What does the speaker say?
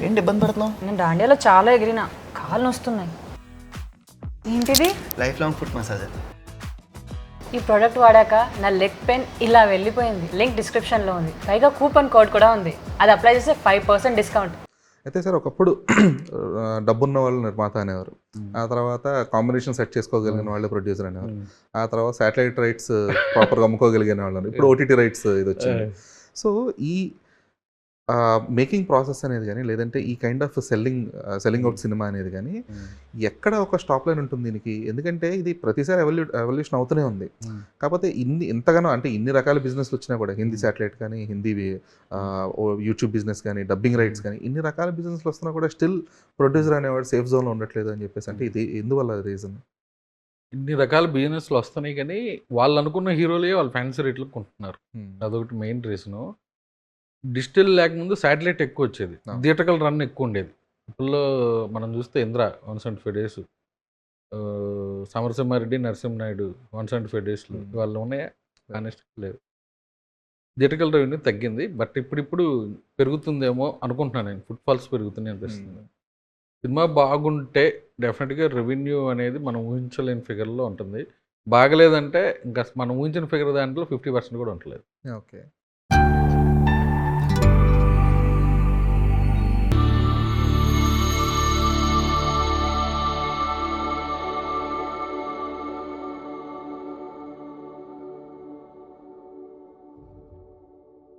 ఏంటి ఇబ్బంది పడుతున్నావు? నేను దాండియాలో చాలా ఎగిరిన, కాళ్ళు నొస్తున్నాయి. ఏంటిది? Life long foot massager. ఈ ప్రోడక్ట్ వాడాక నా లెగ్ పెయిన్ ఇలా వెళ్ళిపోయింది. లింక్ డిస్క్రిప్షన్లో ఉంది, పైగా కూపన్ కోడ్ కూడా ఉంది. అది అప్లై చేస్తే 5% డిస్కౌంట్. అయితే సార్ ఒకప్పుడు డబ్బున్న వాళ్ళు నిర్మాత అనేవారు, ఆ తర్వాత కాంబినేషన్ సెట్ చేసుకోగలిగిన వాళ్ళు ప్రొడ్యూసర్ అనేవారు, ఆ తర్వాత శాటిలైట్ రైట్స్ ప్రాపర్గా అమ్ముకోగలిగిన వాళ్ళు, ఇప్పుడు ఓటీటీ రైట్స్ ఇది వచ్చింది. సో ఈ మేకింగ్ ప్రాసెస్ అనేది కానీ, లేదంటే ఈ kind of selling out cinema అనేది కానీ ఎక్కడ ఒక స్టాప్ లైన్ ఉంటుంది దీనికి? ఎందుకంటే ఇది ప్రతిసారి ఎవల్యూషన్ అవుతూనే ఉంది. కాకపోతే ఇంతగానో అంటే ఇన్ని రకాల బిజినెస్లు వచ్చినా కూడా, హిందీ శాటిలైట్ కానీ, హిందీ యూట్యూబ్ బిజినెస్ కానీ, డబ్బింగ్ రైట్స్ కానీ, ఇన్ని రకాల బిజినెస్లు వస్తున్నా కూడా స్టిల్ ప్రొడ్యూసర్ అనేవాడు సేఫ్ జోన్లో ఉండట్లేదు అని చెప్పేసి, అంటే ఇది ఎందువల్ల రీజన్? ఇన్ని రకాల బిజినెస్లు వస్తున్నాయి కానీ వాళ్ళు అనుకున్న హీరోలే వాళ్ళు ఫ్యాన్సీ రేట్లు కొంటున్నారు. అదొకటి మెయిన్ రీజను. డిజిటల్ లేకముందు శాటిలైట్ ఎక్కువ వచ్చేది, థియేటర్కల్ రన్ ఎక్కువ ఉండేది. ఇప్పుడు మనం చూస్తే ఇంద్ర 175 days, సమరసింహారెడ్డి, నరసింహనాయుడు 175 days వాళ్ళు ఉన్నాయా? ఆనెస్ట్ లేదు. థియేటర్కల్ రెవెన్యూ తగ్గింది, బట్ ఇప్పుడు పెరుగుతుందేమో అనుకుంటున్నాను నేను. ఫుట్ ఫాల్స్ పెరుగుతున్నాయి అనిపిస్తుంది. సినిమా బాగుంటే డెఫినెట్గా రెవెన్యూ అనేది మనం ఊహించలేని ఫిగర్లో ఉంటుంది. బాగలేదంటే ఇంకా మనం ఊహించిన ఫిగర్ దాంట్లో 50% కూడా ఉండలేదు. ఓకే.